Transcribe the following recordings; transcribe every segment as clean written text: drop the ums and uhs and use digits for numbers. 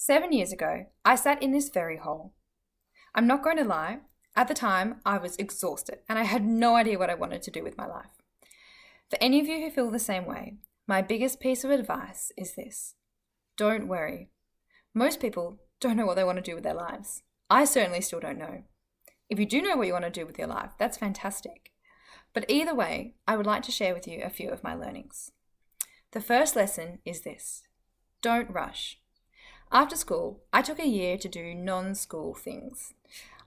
7 years ago, I sat in this very hall. I'm not going to lie, at the time I was exhausted and I had no idea what I wanted to do with my life. For any of you who feel the same way, my biggest piece of advice is this: don't worry. Most people don't know what they want to do with their lives. I certainly still don't know. If you do know what you want to do with your life, that's fantastic. But either way, I would like to share with you a few of my learnings. The first lesson is this: don't rush. After school, I took a year to do non-school things.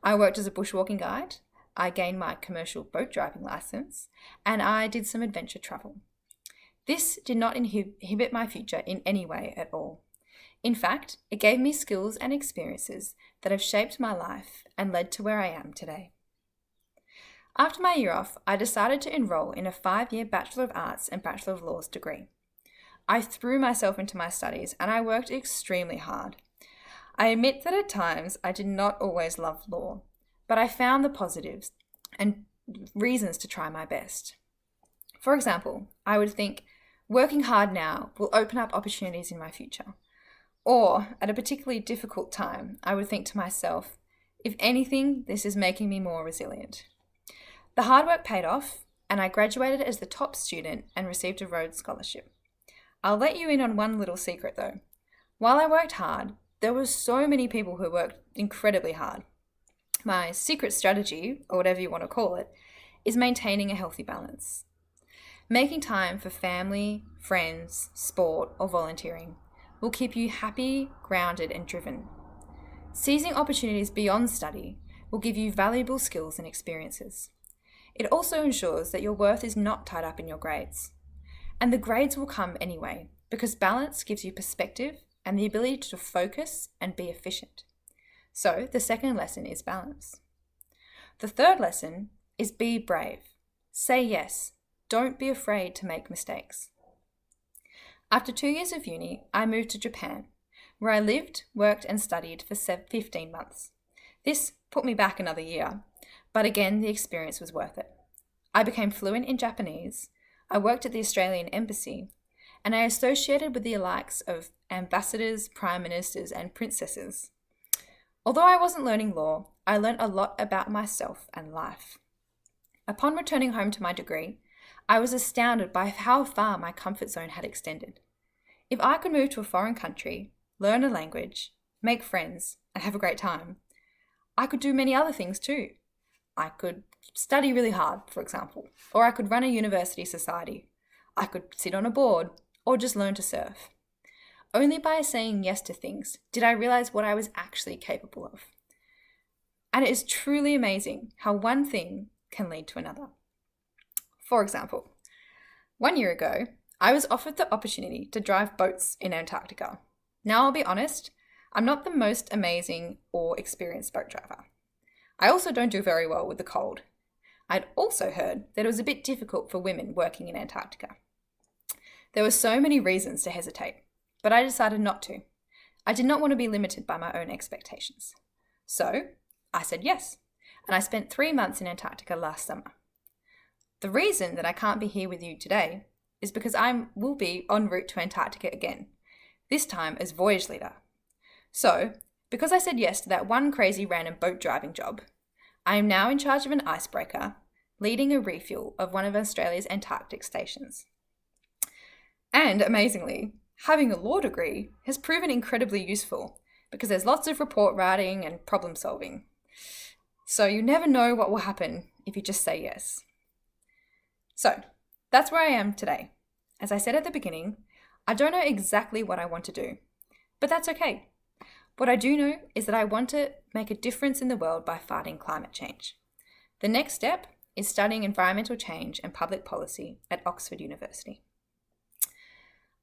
I worked as a bushwalking guide, I gained my commercial boat driving license, and I did some adventure travel. This did not inhibit my future in any way at all. In fact, it gave me skills and experiences that have shaped my life and led to where I am today. After my year off, I decided to enroll in a 5-year Bachelor of Arts and Bachelor of Laws degree. I threw myself into my studies and I worked extremely hard. I admit that at times I did not always love law, but I found the positives and reasons to try my best. For example, I would think, working hard now will open up opportunities in my future. Or, at a particularly difficult time, I would think to myself, if anything, this is making me more resilient. The hard work paid off, and I graduated as the top student and received a Rhodes Scholarship. I'll let you in on one little secret though. While I worked hard, there were so many people who worked incredibly hard. My secret strategy, or whatever you want to call it, is maintaining a healthy balance. Making time for family, friends, sport, or volunteering will keep you happy, grounded, and driven. Seizing opportunities beyond study will give you valuable skills and experiences. It also ensures that your worth is not tied up in your grades. And the grades will come anyway, because balance gives you perspective and the ability to focus and be efficient. So the second lesson is balance. The third lesson is be brave. Say yes. Don't be afraid to make mistakes. After 2 years of uni, I moved to Japan, where I lived, worked, and studied for 15 months. This put me back another year, but again, the experience was worth it. I became fluent in Japanese, I worked at the Australian Embassy, and I associated with the likes of ambassadors, prime ministers, and princesses. Although I wasn't learning law, I learned a lot about myself and life. Upon returning home to my degree, I was astounded by how far my comfort zone had extended. If I could move to a foreign country, learn a language, make friends, and have a great time, I could do many other things too. I could study really hard, for example, or I could run a university society. I could sit on a board, or just learn to surf. Only by saying yes to things did I realize what I was actually capable of. And it is truly amazing how one thing can lead to another. For example, 1 year ago, I was offered the opportunity to drive boats in Antarctica. Now, I'll be honest, I'm not the most amazing or experienced boat driver. I also don't do very well with the cold. I'd also heard that it was a bit difficult for women working in Antarctica. There were so many reasons to hesitate, but I decided not to. I did not want to be limited by my own expectations. So, I said yes, and I spent 3 months in Antarctica last summer. The reason that I can't be here with you today is because I will be en route to Antarctica again, this time as voyage leader. So, because I said yes to that one crazy random boat driving job, I am now in charge of an icebreaker, leading a refuel of one of Australia's Antarctic stations. And amazingly, having a law degree has proven incredibly useful because there's lots of report writing and problem solving. So you never know what will happen if you just say yes. So that's where I am today. As I said at the beginning, I don't know exactly what I want to do, but that's okay. What I do know is that I want to make a difference in the world by fighting climate change. The next step is studying environmental change and public policy at Oxford University.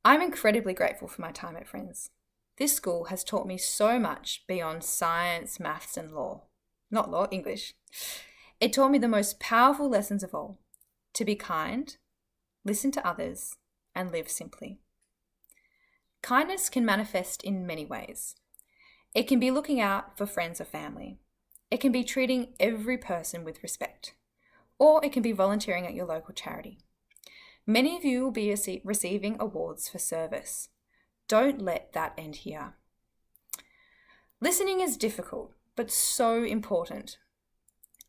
I'm incredibly grateful for my time at Friends. This school has taught me so much beyond science, maths, and law. Not law, English. It taught me the most powerful lessons of all: to be kind, listen to others, and live simply. Kindness can manifest in many ways. It can be looking out for friends or family. It can be treating every person with respect. Or it can be volunteering at your local charity. Many of you will be receiving awards for service. Don't let that end here. Listening is difficult, but so important.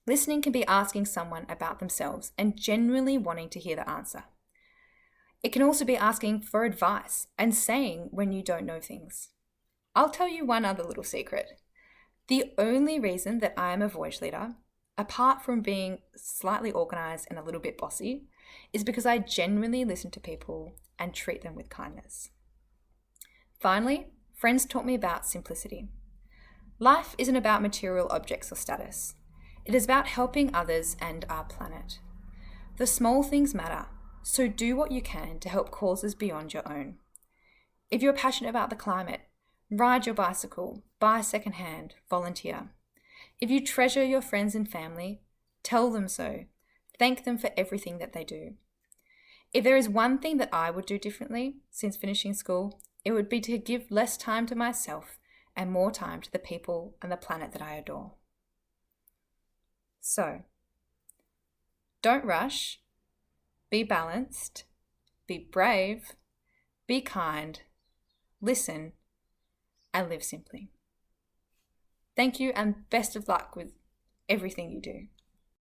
Listening can be asking someone about themselves and genuinely wanting to hear the answer. It can also be asking for advice and saying when you don't know things. I'll tell you one other little secret. The only reason that I am a voyage leader, apart from being slightly organised and a little bit bossy, is because I genuinely listen to people and treat them with kindness. Finally, friends taught me about simplicity. Life isn't about material objects or status. It is about helping others and our planet. The small things matter, so do what you can to help causes beyond your own. If you're passionate about the climate, ride your bicycle, buy secondhand, volunteer. If you treasure your friends and family, tell them so. Thank them for everything that they do. If there is one thing that I would do differently since finishing school, it would be to give less time to myself and more time to the people and the planet that I adore. So, don't rush, be balanced, be brave, be kind, listen, and live simply. Thank you and best of luck with everything you do.